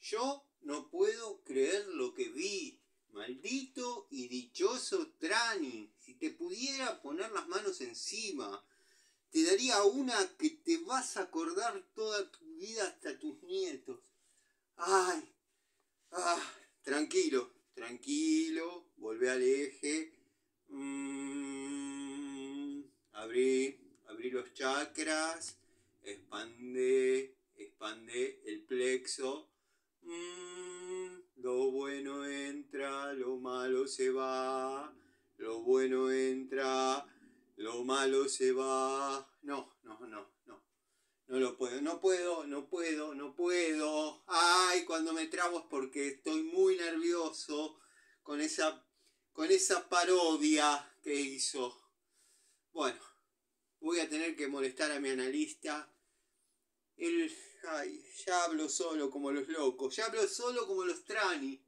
Yo no puedo creer lo que vi. Maldito y dichoso Trani. Si te pudiera poner las manos encima, te daría una que te vas a acordar toda tu vida hasta tus nietos. Ay, tranquilo, tranquilo, volvé al eje. Abrí los chakras, expande el plexo. Lo bueno entra, lo malo se va. Lo bueno entra, lo malo se va. No. No lo puedo, no puedo. Ay, cuando me trabo es porque estoy muy nervioso con esa parodia que hizo. Bueno, voy a tener que molestar a mi analista. Ya hablo solo como los locos, ya hablo solo como los Trani.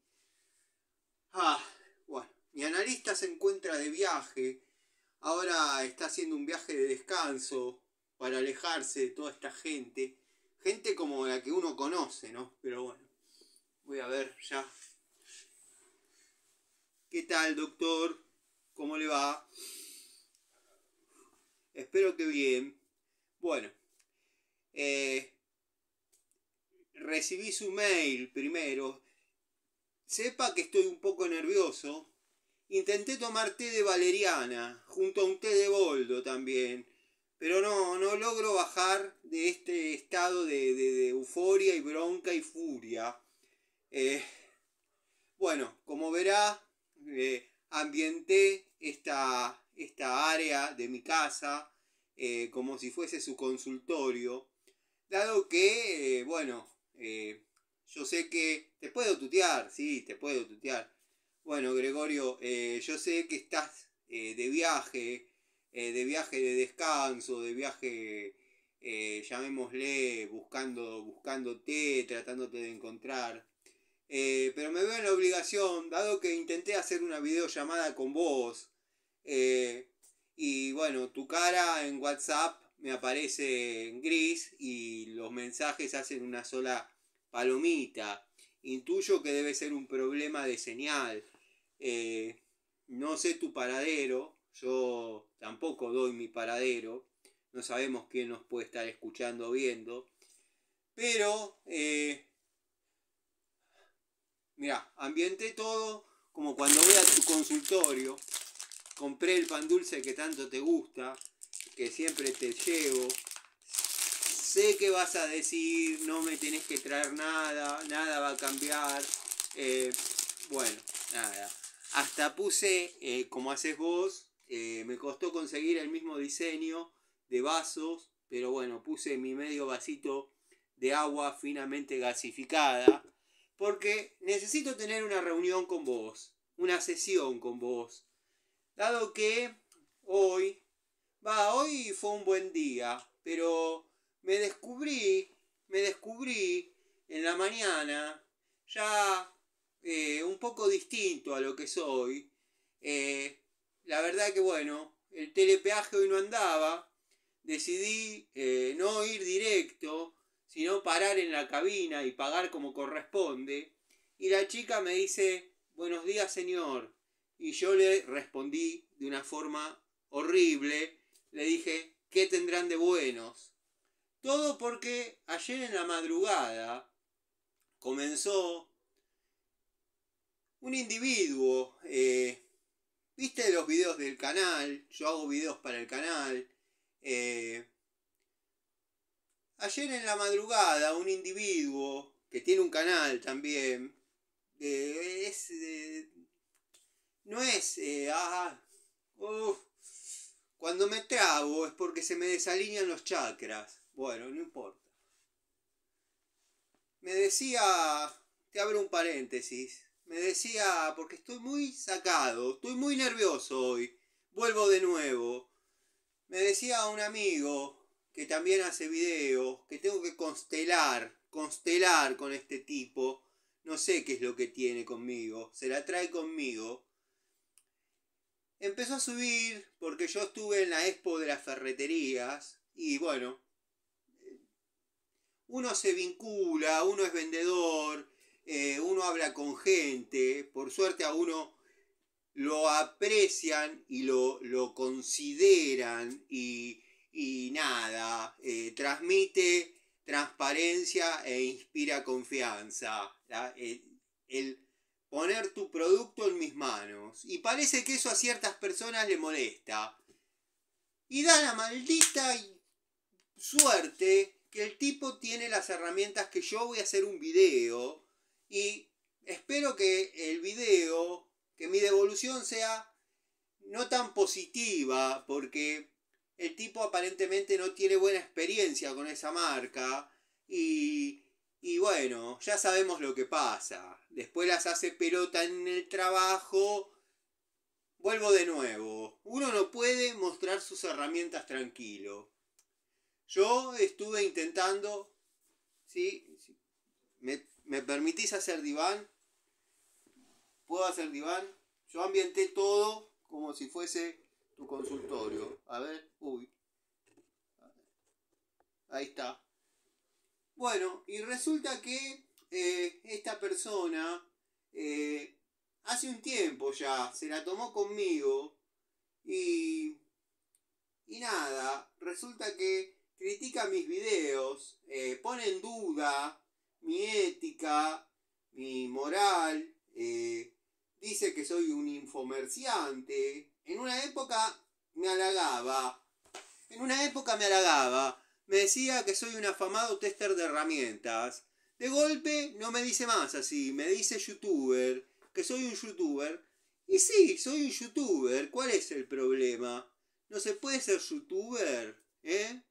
Bueno, mi analista se encuentra de viaje. Ahora está haciendo un viaje de descanso para alejarse de toda esta gente. Gente como la que uno conoce, ¿no? Pero bueno, voy a ver ya. ¿Qué tal, doctor? ¿Cómo le va? Espero que bien. Bueno, recibí su mail primero. Sepa que estoy un poco nervioso. Intenté tomar té de valeriana, junto a un té de boldo también. Pero no logro bajar de este estado de euforia y bronca y furia. Bueno, como verá, ambienté esta área de mi casa como si fuese su consultorio, dado que, yo sé que te puedo tutear, sí, te puedo tutear. Bueno, Gregorio, yo sé que estás de viaje de descanso, de viaje, llamémosle, buscándote, tratándote de encontrar. Pero me veo en la obligación, dado que intenté hacer una videollamada con vos, y bueno, tu cara en WhatsApp me aparece en gris y los mensajes hacen una sola palomita. Intuyo que debe ser un problema de señal. No sé tu paradero, yo tampoco doy mi paradero, no sabemos quién nos puede estar escuchando o viendo, pero mira, ambienté todo como cuando voy a tu consultorio. Compré el pan dulce que tanto te gusta, que siempre te llevo. Sé que vas a decir, no me tenés que traer nada, nada va a cambiar. Bueno, nada. Hasta puse, como haces vos, me costó conseguir el mismo diseño de vasos, pero bueno, puse mi medio vasito de agua finamente gasificada, porque necesito tener una reunión con vos, una sesión con vos, dado que hoy fue un buen día, pero me descubrí en la mañana ya un poco distinto a lo que soy. La verdad que bueno, el telepeaje hoy no andaba, decidí no ir directo, sino parar en la cabina y pagar como corresponde. Y la chica me dice, buenos días señor. Y yo le respondí de una forma horrible, le dije, ¿qué tendrán de buenos? Todo porque ayer en la madrugada comenzó un individuo, viste los videos del canal, yo hago videos para el canal, ayer en la madrugada un individuo que tiene un canal también, no es, cuando me trabo es porque se me desalinean los chakras, bueno, no importa. Me decía, te abro un paréntesis, me decía, porque estoy muy sacado, estoy muy nervioso hoy, vuelvo de nuevo. Me decía un amigo que también hace videos, que tengo que constelar con este tipo. No sé qué es lo que tiene conmigo, se la trae conmigo. Empezó a subir porque yo estuve en la expo de las ferreterías y bueno, uno se vincula, uno es vendedor, uno habla con gente, por suerte a uno lo aprecian y lo consideran y nada, transmite transparencia e inspira confianza. El poner tu producto en mis manos. Y parece que eso a ciertas personas le molesta. Y da la maldita suerte que el tipo tiene las herramientas que yo voy a hacer un video. Y espero que el video, que mi devolución sea no tan positiva, porque el tipo aparentemente no tiene buena experiencia con esa marca y bueno, ya sabemos lo que pasa. Después las hace pelota en el trabajo. Vuelvo de nuevo. Uno no puede mostrar sus herramientas tranquilo. Yo estuve intentando... ¿Sí? ¿Me permitís hacer diván? ¿Puedo hacer diván? Yo ambienté todo como si fuese tu consultorio. A ver, uy. Ahí está. Bueno, y resulta que esta persona hace un tiempo ya se la tomó conmigo y nada, resulta que critica mis videos, pone en duda mi ética, mi moral, dice que soy un infomerciante. En una época me halagaba, me decía que soy un afamado tester de herramientas. De golpe no me dice más así, me dice youtuber, que soy un youtuber. Y sí, soy un youtuber, ¿cuál es el problema? ¿No se puede ser youtuber? ¿Eh?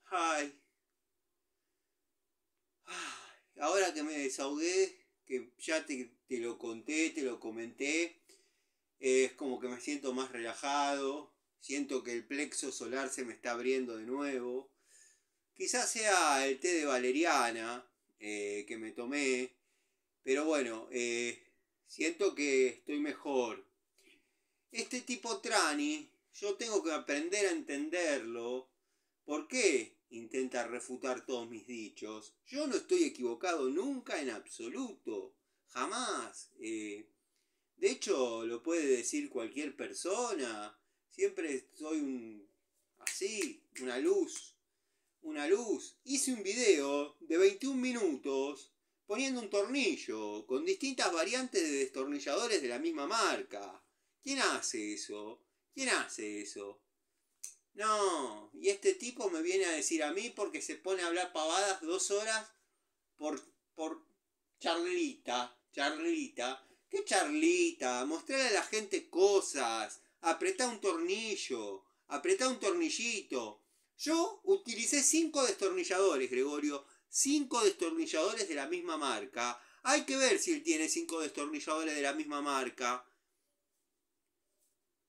Ay. Ahora que me desahogué, que ya te lo conté, te lo comenté, es como que me siento más relajado, siento que el plexo solar se me está abriendo de nuevo. Quizás sea el té de valeriana que me tomé, pero bueno, siento que estoy mejor. Este tipo Trani, yo tengo que aprender a entenderlo. ¿Por qué intenta refutar todos mis dichos? Yo no estoy equivocado nunca en absoluto. Jamás. De hecho, lo puede decir cualquier persona. Siempre soy así, una luz. Una luz. Hice un video de 21 minutos poniendo un tornillo con distintas variantes de destornilladores de la misma marca. ¿Quién hace eso? ¿Quién hace eso? No, y este tipo me viene a decir a mí porque se pone a hablar pavadas 2 horas por charlita. ¿Qué charlita? Mostrarle a la gente cosas. Apretá un tornillo. Apretá un tornillito. Yo utilicé 5 destornilladores, Gregorio. 5 destornilladores de la misma marca. Hay que ver si él tiene 5 destornilladores de la misma marca.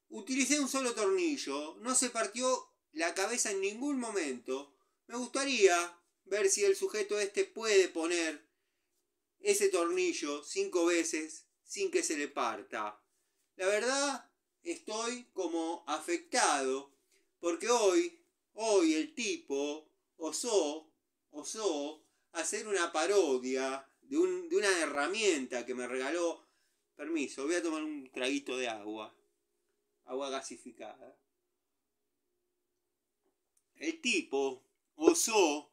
Utilicé un solo tornillo, no se partió la cabeza en ningún momento. Me gustaría ver si el sujeto este puede poner ese tornillo 5 veces sin que se le parta. La verdad, estoy como afectado, porque hoy el tipo osó hacer una parodia de una herramienta que me regaló. Permiso, voy a tomar un traguito de agua. Agua gasificada. El tipo osó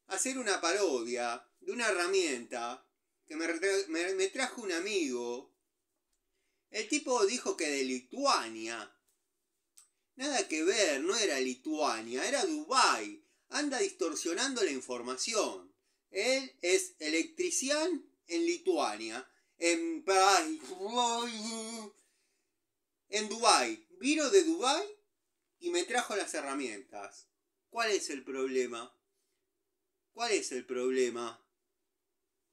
hacer una parodia de una herramienta que me trajo un amigo. El tipo dijo que de Lituania. Nada que ver, no era Lituania, era Dubái. Anda distorsionando la información. Él es electrician en Lituania. En Dubái. Vino de Dubái y me trajo las herramientas. ¿Cuál es el problema? ¿Cuál es el problema?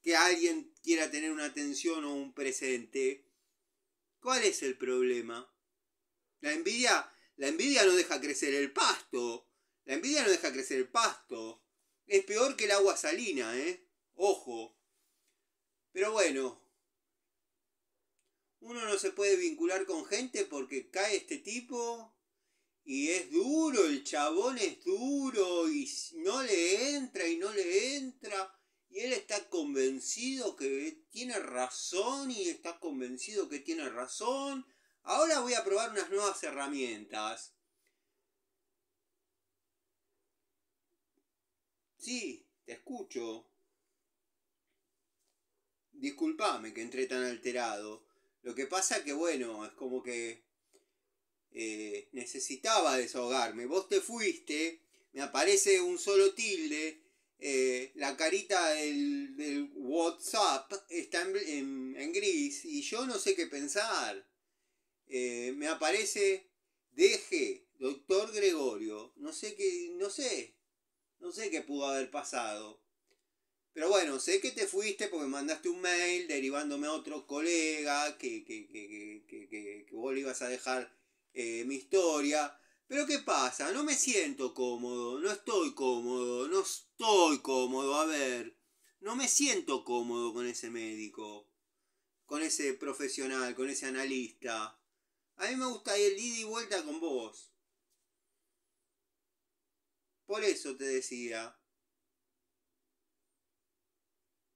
Que alguien quiera tener una atención o un presente. ¿Cuál es el problema? La envidia no deja crecer el pasto. La envidia no deja crecer el pasto. Es peor que el agua salina, Ojo. Pero bueno, uno no se puede vincular con gente porque cae este tipo y es duro, el chabón es duro y no le entra razón y estás convencido que tienes razón. Ahora voy a probar unas nuevas herramientas. Sí, te escucho. Disculpame que entré tan alterado. Lo que pasa que, bueno, es como que necesitaba desahogarme. Vos te fuiste, me aparece un solo tilde, la carita del WhatsApp está en gris y yo no sé qué pensar. Me aparece, deje, doctor Gregorio. No sé qué, no sé qué pudo haber pasado. Pero bueno, sé que te fuiste porque mandaste un mail derivándome a otro colega que vos le ibas a dejar mi historia. Pero ¿qué pasa? No me siento cómodo, no estoy cómodo, no estoy cómodo. A ver, no me siento cómodo con ese médico, con ese profesional, con ese analista. A mí me gusta ir ida y vuelta con vos. Por eso te decía.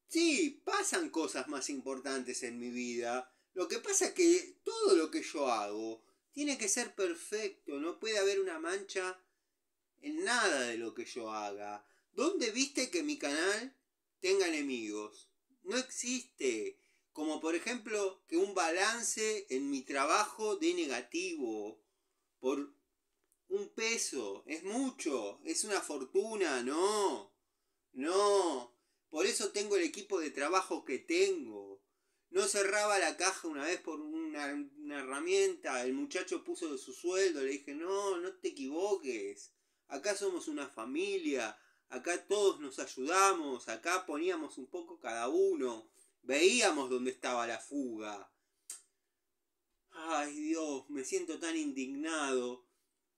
Sí, pasan cosas más importantes en mi vida. Lo que pasa es que todo lo que yo hago tiene que ser perfecto. No puede haber una mancha en nada de lo que yo haga. ¿Dónde viste que mi canal tenga enemigos? No existe. Como por ejemplo que un balance en mi trabajo dé negativo. Por un peso. Es mucho. Es una fortuna. No. No, por eso tengo el equipo de trabajo que tengo. No cerraba la caja una vez por una herramienta. El muchacho puso de su sueldo. Le dije, no, no te equivoques. Acá somos una familia. Acá todos nos ayudamos. Acá poníamos un poco cada uno. Veíamos dónde estaba la fuga. Ay Dios, me siento tan indignado.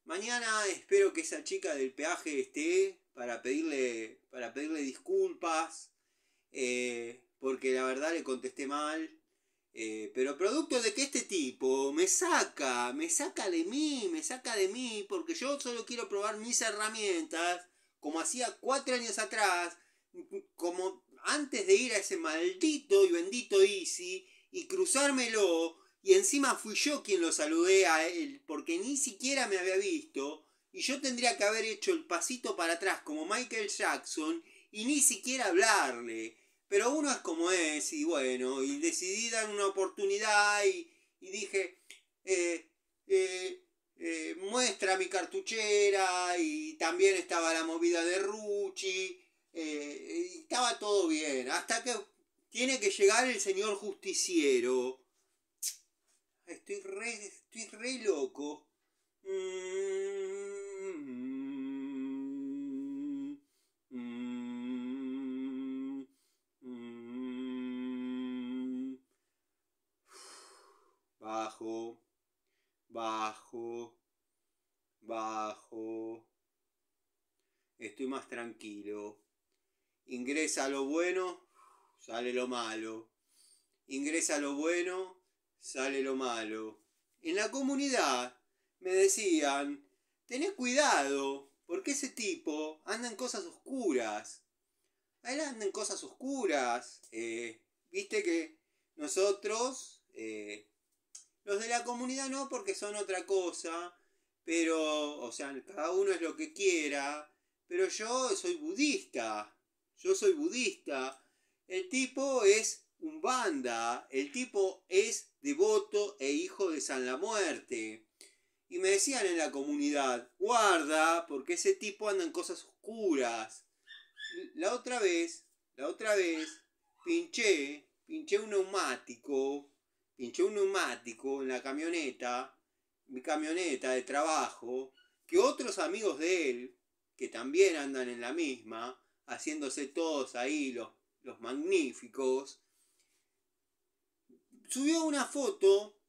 Mañana espero que esa chica del peaje esté para pedirle disculpas, porque la verdad le contesté mal. Pero producto de que este tipo me saca de mí, porque yo solo quiero probar mis herramientas, como hacía 4 años atrás, como antes de ir a ese maldito y bendito Easy y cruzármelo, y encima fui yo quien lo saludé a él, porque ni siquiera me había visto, y yo tendría que haber hecho el pasito para atrás como Michael Jackson y ni siquiera hablarle. Pero uno es como es, y bueno, y decidí dar una oportunidad y dije, eh, muestra mi cartuchera, y también estaba la movida de Rucci, y estaba todo bien, hasta que tiene que llegar el señor justiciero. Estoy re loco. Mm, mm, mm. Bajo, bajo, bajo. Estoy más tranquilo. Ingresa lo bueno, sale lo malo. Ingresa lo bueno, sale lo malo. En la comunidad me decían, tenés cuidado, porque ese tipo anda en cosas oscuras. Él anda en cosas oscuras. Viste que nosotros, los de la comunidad no, porque son otra cosa, pero, o sea, cada uno es lo que quiera, pero yo soy budista. Yo soy budista. El tipo es un banda, el tipo es devoto e hijo de San la Muerte. Y me decían en la comunidad, guarda, porque ese tipo anda en cosas oscuras. La otra vez, pinché un neumático en la camioneta, mi camioneta de trabajo, que otros amigos de él, que también andan en la misma, haciéndose todos ahí los magníficos, subió una foto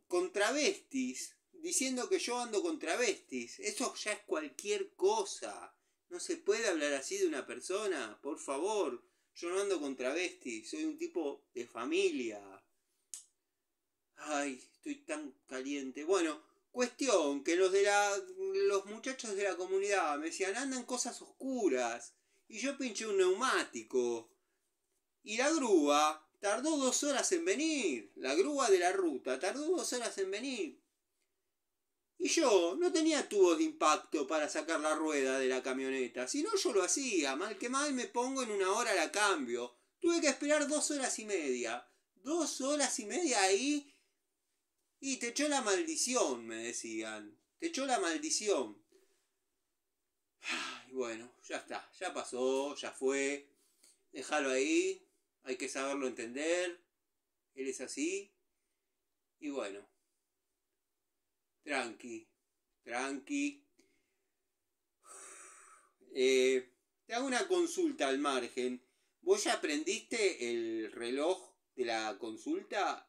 con travestis, diciendo que yo ando con travestis. Eso ya es cualquier cosa. No se puede hablar así de una persona, por favor. Yo no ando con travestis, soy un tipo de familia. Ay, estoy tan caliente. Bueno, cuestión que los muchachos de la comunidad me decían, andan cosas oscuras. Y yo pinché un neumático. Y la grúa tardó 2 horas en venir. La grúa de la ruta tardó 2 horas en venir. Y yo no tenía tubos de impacto para sacar la rueda de la camioneta. Si no, yo lo hacía. Mal que mal me pongo en 1 hora la cambio. Tuve que esperar 2 horas y media. 2 horas y media ahí. Y te echó la maldición, me decían. Te echó la maldición. Ay, bueno, ya está. Ya pasó, ya fue. Déjalo ahí. Hay que saberlo entender. Él es así. Y bueno. Tranqui. Tranqui. Te hago una consulta al margen. ¿Vos ya aprendiste el reloj de la consulta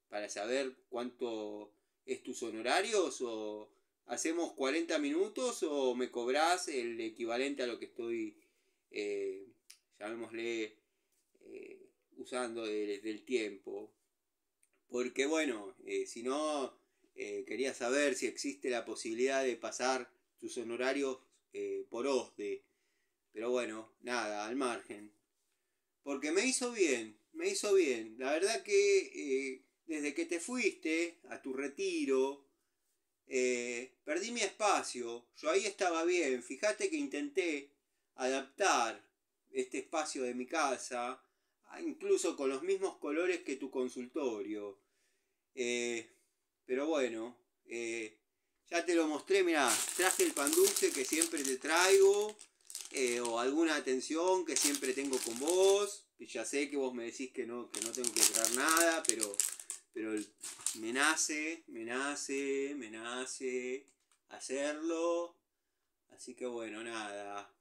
para saber cuánto es tus honorarios? ¿O hacemos 40 minutos o me cobrás el equivalente a lo que estoy, llamémosle, usando del tiempo? Porque bueno, si no, quería saber si existe la posibilidad de pasar tus honorarios por OSDE. Pero bueno, nada, al margen. Porque me hizo bien, me hizo bien. La verdad que desde que te fuiste a tu retiro, perdí mi espacio. Yo ahí estaba bien. Fíjate que intenté adaptar este espacio de mi casa, incluso con los mismos colores que tu consultorio. Pero bueno, ya te lo mostré, mirá, traje el pan dulce que siempre te traigo, o alguna atención que siempre tengo con vos. Y ya sé que vos me decís que no tengo que traer nada, pero me nace hacerlo. Así que bueno, nada.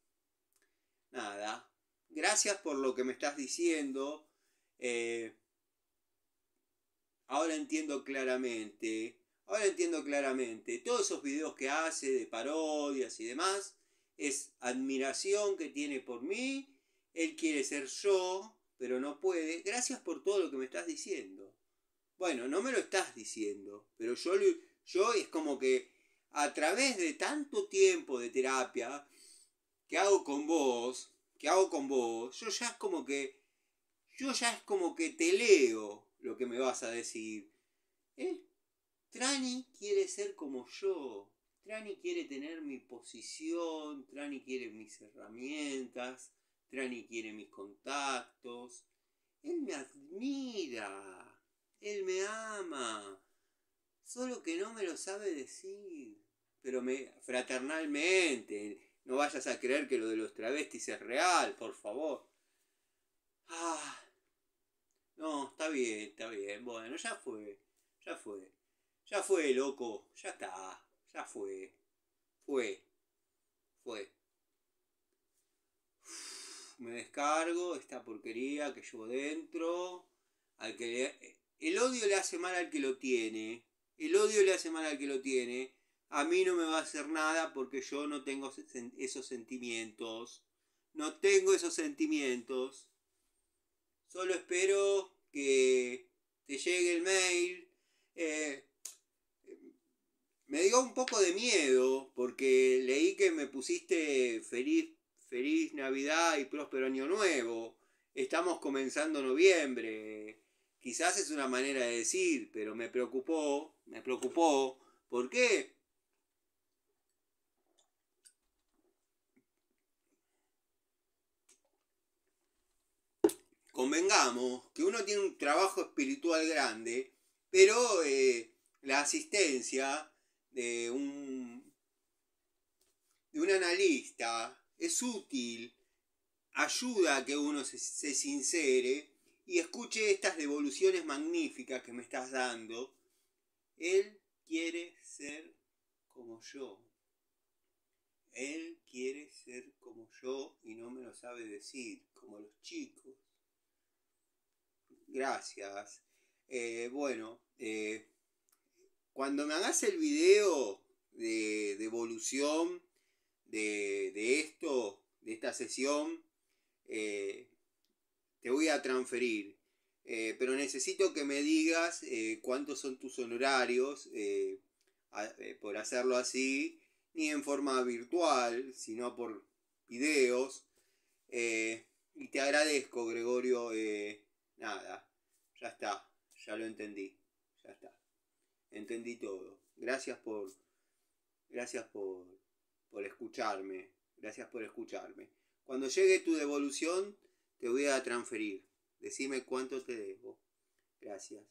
Gracias por lo que me estás diciendo. Ahora entiendo claramente. Todos esos videos que hace de parodias y demás. Es admiración que tiene por mí. Él quiere ser yo, pero no puede. Gracias por todo lo que me estás diciendo. Bueno, no me lo estás diciendo, pero yo es como que a través de tanto tiempo de terapia que hago con vos, yo ya es como que te leo lo que me vas a decir. Trani quiere ser como yo. Trani quiere tener mi posición. Trani quiere mis herramientas. Trani quiere mis contactos. Él me admira. Él me ama. Solo que no me lo sabe decir. Pero fraternalmente. No vayas a creer que lo de los travestis es real, por favor. No, está bien. Bueno, ya fue. Ya fue, loco. Ya está. Ya fue. Fue. Me descargo esta porquería que llevo dentro. El odio le hace mal al que lo tiene. A mí no me va a hacer nada porque yo no tengo esos sentimientos. Solo espero que te llegue el mail. Me dio un poco de miedo porque leí que me pusiste feliz Navidad y próspero año nuevo. Estamos comenzando noviembre. Quizás es una manera de decir, pero me preocupó. ¿Por qué? Convengamos que uno tiene un trabajo espiritual grande, pero la asistencia de un analista es útil, ayuda a que uno se sincere y escuche estas devoluciones magníficas que me estás dando. Él quiere ser como yo. Y no me lo sabe decir, como los chicos. Gracias. Bueno, cuando me hagas el video de evolución de esta sesión, te voy a transferir. Pero necesito que me digas cuántos son tus honorarios por hacerlo así, ni en forma virtual, sino por videos. Y te agradezco, Gregorio. Nada, ya está, ya lo entendí. Ya está. Entendí todo. Gracias por escucharme. Gracias por escucharme. Cuando llegue tu devolución, te voy a transferir. Decime cuánto te debo. Gracias.